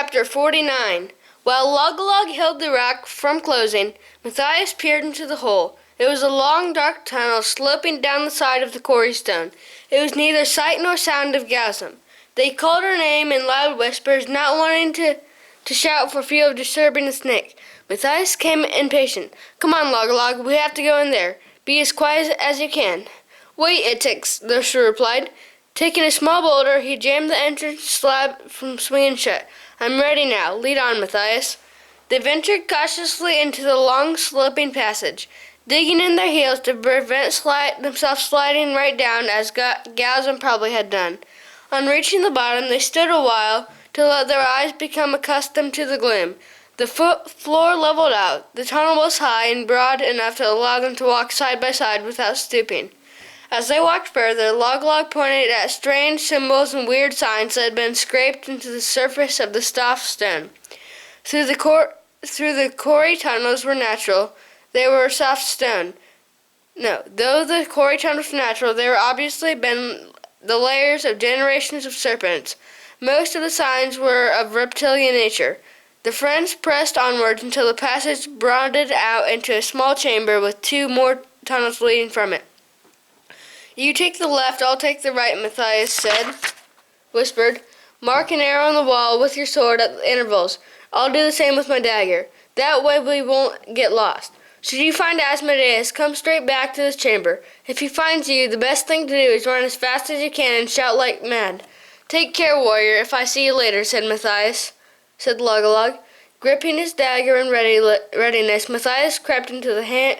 Chapter 49. While Log held the rock from closing, Matthias peered into the hole. It was a long, dark tunnel sloping down the side of the quarry stone. It was neither sight nor sound of Gasm. They called her name in loud whispers, not wanting to shout for fear of disturbing the snake. Matthias came impatient. "Come on, Log, we have to go in there. Be as quiet as you can." "Wait, Itix," the Sure replied. Taking a small boulder, he jammed the entrance slab from swinging shut. "I'm ready now. Lead on, Matthias." They ventured cautiously into the long, sloping passage, digging in their heels to prevent themselves sliding right down as Gasm probably had done. On reaching the bottom, they stood a while to let their eyes become accustomed to the gloom. The floor leveled out. The tunnel was high and broad enough to allow them to walk side by side without stooping. As they walked further, Log pointed at strange symbols and weird signs that had been scraped into the surface of the soft stone. Through the quarry tunnels were natural, they were soft stone. No, though the quarry tunnels were natural, they were obviously been the layers of generations of serpents. Most of the signs were of reptilian nature. The friends pressed onwards until the passage broadened out into a small chamber with two more tunnels leading from it. "You take the left, I'll take the right," Matthias whispered. "Mark an arrow on the wall with your sword at intervals. I'll do the same with my dagger. That way we won't get lost. Should you find Asmodeus, come straight back to this chamber. If he finds you, the best thing to do is run as fast as you can and shout like mad." "Take care, warrior. If I see you later," said Log. Gripping his dagger in readiness, Matthias crept into the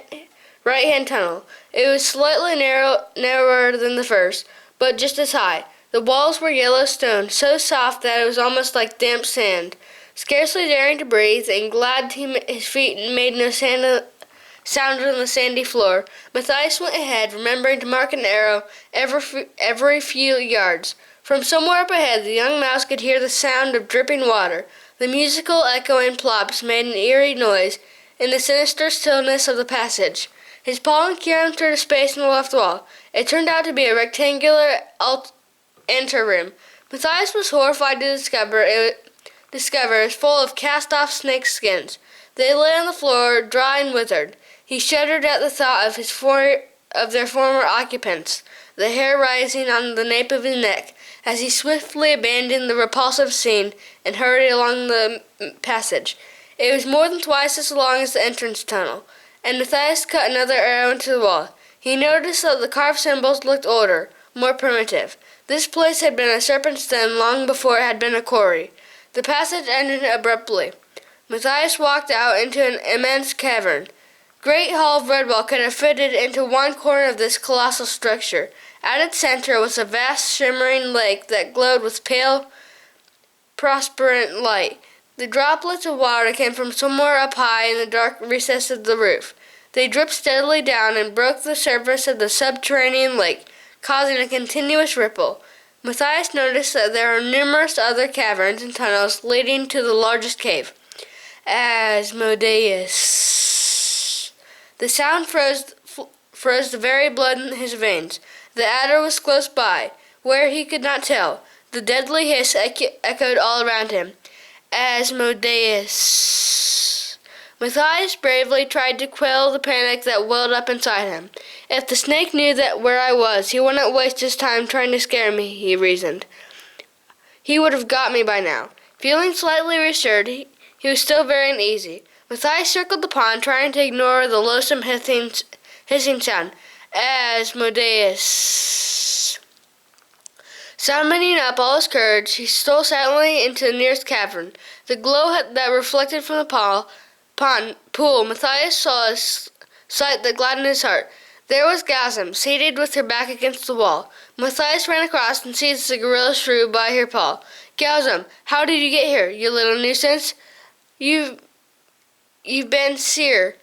right-hand tunnel. It was slightly narrower than the first, but just as high. The walls were yellow stone, so soft that it was almost like damp sand. Scarcely daring to breathe, and glad his feet made no sound on the sandy floor, Matthias went ahead, remembering to mark an arrow every few yards. From somewhere up ahead, the young mouse could hear the sound of dripping water. The musical, echoing plops made an eerie noise in the sinister stillness of the passage. His paw encountered a space in the left wall. It turned out to be a rectangular anteroom. Matthias was horrified to discover it was full of cast-off snake skins. They lay on the floor, dry and withered. He shuddered at the thought of their former occupants, the hair rising on the nape of his neck, as he swiftly abandoned the repulsive scene and hurried along the passage. It was more than twice as long as the entrance tunnel, and Matthias cut another arrow into the wall. He noticed that the carved symbols looked older, more primitive. This place had been a serpent's den long before it had been a quarry. The passage ended abruptly. Matthias walked out into an immense cavern. Great Hall of Redwall could have fitted into one corner of this colossal structure. At its center was a vast shimmering lake that glowed with pale, phosphorescent light. The droplets of water came from somewhere up high in the dark recess of the roof. They dripped steadily down and broke the surface of the subterranean lake, causing a continuous ripple. Matthias noticed that there were numerous other caverns and tunnels leading to the largest cave. Asmodeus. The sound froze the very blood in his veins. The adder was close by, where he could not tell. The deadly hiss echoed all around him. Asmodeus. Matthias bravely tried to quell the panic that welled up inside him. "If the snake knew where I was, he wouldn't waste his time trying to scare me," he reasoned. "He would have got me by now." Feeling slightly reassured, he was still very uneasy. Matthias circled the pond, trying to ignore the loathsome hissing sound. Asmodeus. Summoning up all his courage, he stole silently into the nearest cavern. The glow that reflected from the pool, Matthias saw a sight that gladdened his heart. There was Gasm, seated with her back against the wall. Matthias ran across and seized the gorilla shrew by her paw. "Gasm, how did you get here, you little nuisance? You've been seared."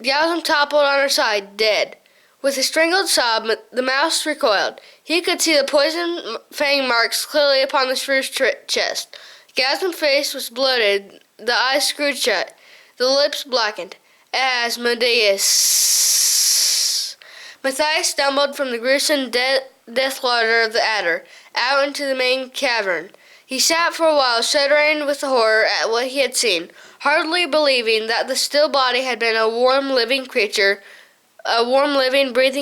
Gasm toppled on her side, dead. With a strangled sob, the mouse recoiled. He could see the poison fang marks clearly upon the shrew's chest. Gasm's face was bloated, the eyes screwed shut, the lips blackened. Asmodeus. Matthias stumbled from the gruesome death slaughter of the adder, out into the main cavern. He sat for a while, shuddering with horror at what he had seen, hardly believing that the still body had been a warm, living, breathing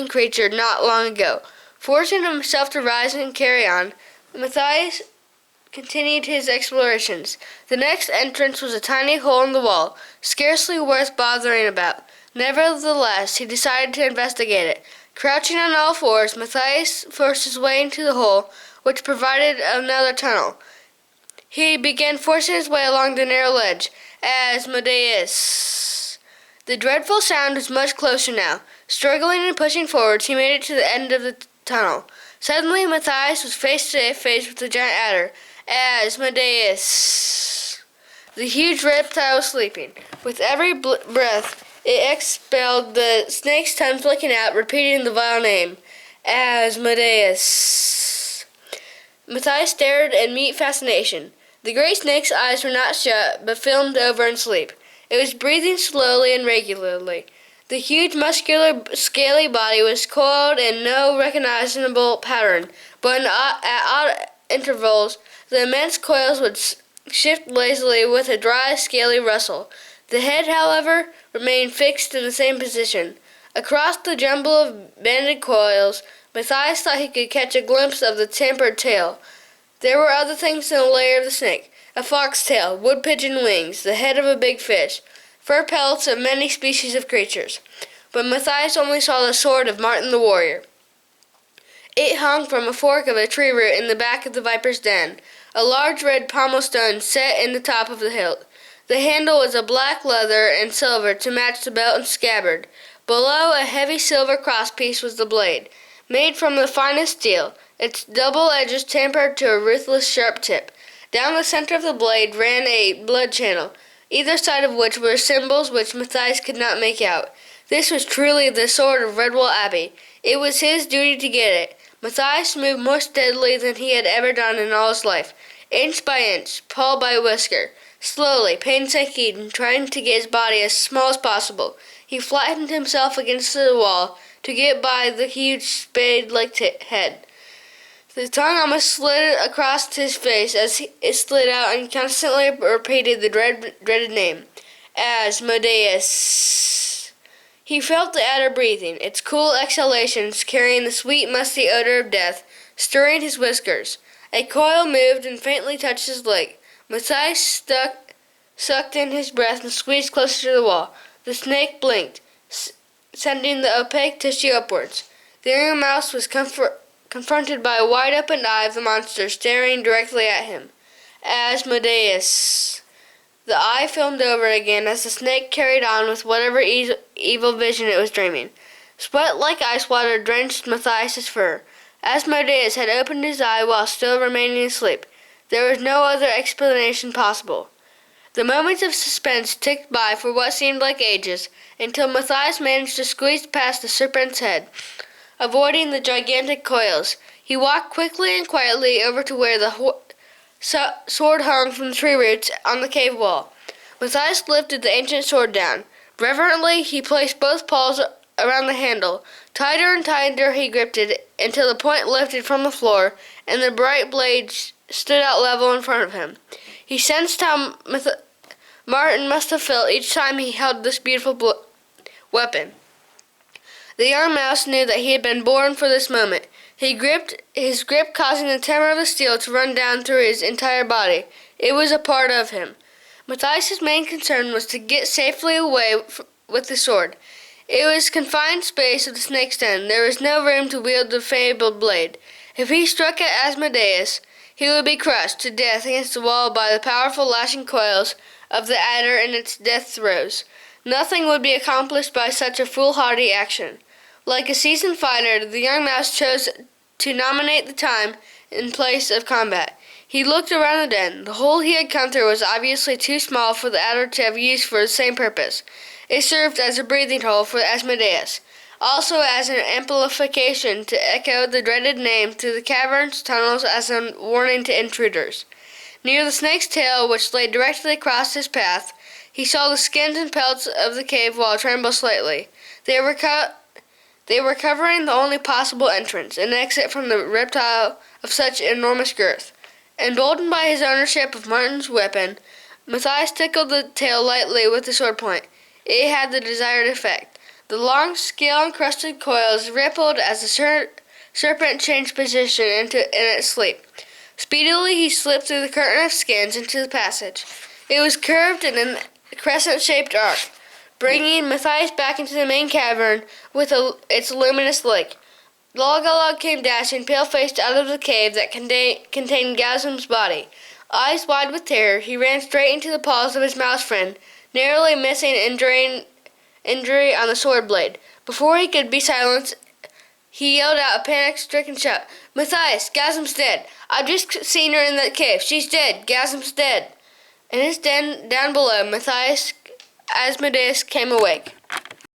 creature not long ago. Forcing himself to rise and carry on, Matthias continued his explorations. The next entrance was a tiny hole in the wall, scarcely worth bothering about. Nevertheless, he decided to investigate it. Crouching on all fours, Matthias forced his way into the hole, which provided another tunnel. He began forcing his way along the narrow ledge. Asmodeus. The dreadful sound was much closer now. Struggling and pushing forwards, he made it to the end of the tunnel. Suddenly, Matthias was face to face with the giant adder. Asmodeus. The huge reptile was sleeping. With every breath, it expelled the snake's tongue flicking out, repeating the vile name. Asmodeus. Matthias stared in mute fascination. The great snake's eyes were not shut, but filmed over in sleep. It was breathing slowly and regularly. The huge, muscular, scaly body was coiled in no recognizable pattern, but at odd intervals, the immense coils would shift lazily with a dry, scaly rustle. The head, however, remained fixed in the same position. Across the jumble of banded coils, Matthias thought he could catch a glimpse of the tapered tail. There were other things in the lair of the snake: a fox tail, wood pigeon wings, the head of a big fish, fur pelts of many species of creatures. But Matthias only saw the sword of Martin the warrior. It hung from a fork of a tree root in the back of the viper's den, a large red pommel stone set in the top of the hilt. The handle was of black leather and silver to match the belt and scabbard. Below, a heavy silver crosspiece was the blade, made from the finest steel, its double edges tempered to a ruthless sharp tip. Down the center of the blade ran a blood channel, either side of which were symbols which Matthias could not make out. This was truly the sword of Redwall Abbey. It was his duty to get it. Matthias moved more steadily than he had ever done in all his life, inch by inch, paw by whisker. Slowly, painstaking, trying to get his body as small as possible, he flattened himself against the wall to get by the huge spade-like head. The tongue almost slid across his face as it slid out and constantly repeated the dreaded name, Asmodeus. He felt the adder breathing, its cool exhalations carrying the sweet, musty odor of death, stirring his whiskers. A coil moved and faintly touched his leg. Matthias sucked in his breath and squeezed closer to the wall. The snake blinked, sending the opaque tissue upwards. The young mouse was confronted by a wide-open eye of the monster staring directly at him. Asmodeus. The eye filmed over again as the snake carried on with whatever evil vision it was dreaming. Sweat like ice water drenched Matthias's fur. Asmodeus had opened his eye while still remaining asleep. There was no other explanation possible. The moments of suspense ticked by for what seemed like ages, until Matthias managed to squeeze past the serpent's head, avoiding the gigantic coils. He walked quickly and quietly over to where the sword hung from the tree roots on the cave wall. Matthias lifted the ancient sword down. Reverently, he placed both paws around the handle. Tighter and tighter he gripped it until the point lifted from the floor and the bright blade stood out level in front of him. He sensed how Martin must have felt each time he held this beautiful weapon. The young mouse knew that he had been born for this moment. His grip causing the tremor of the steel to run down through his entire body. It was a part of him. Matthias's main concern was to get safely away with the sword. It was confined space of the snake's den. There was no room to wield the fabled blade. If he struck at Asmodeus, he would be crushed to death against the wall by the powerful lashing coils of the adder in its death throes. Nothing would be accomplished by such a foolhardy action. Like a seasoned fighter, the young mouse chose to nominate the time and place of combat. He looked around the den. The hole he had come through was obviously too small for the adder to have used for the same purpose. It served as a breathing hole for Asmodeus, also as an amplification to echo the dreaded name through the cavern's tunnels as a warning to intruders. Near the snake's tail, which lay directly across his path, he saw the skins and pelts of the cave wall tremble slightly. They were covering the only possible entrance, an exit from the reptile of such enormous girth. Emboldened by his ownership of Martin's weapon, Matthias tickled the tail lightly with the sword point. It had the desired effect. The long, scale-encrusted coils rippled as the serpent changed position in its sleep. Speedily he slipped through the curtain of skins into the passage. It was curved in a crescent-shaped arc, bringing Matthias back into the main cavern with its luminous lake. Log came dashing, pale-faced, out of the cave that contained Gazum's body. Eyes wide with terror, he ran straight into the paws of his mouse friend, narrowly missing injury on the sword blade. Before he could be silenced, he yelled out a panic-stricken shout. "Matthias, Gazum's dead! I've just seen her in that cave. She's dead. Gazum's dead." In his den down below, Matthias Asmodeus came awake.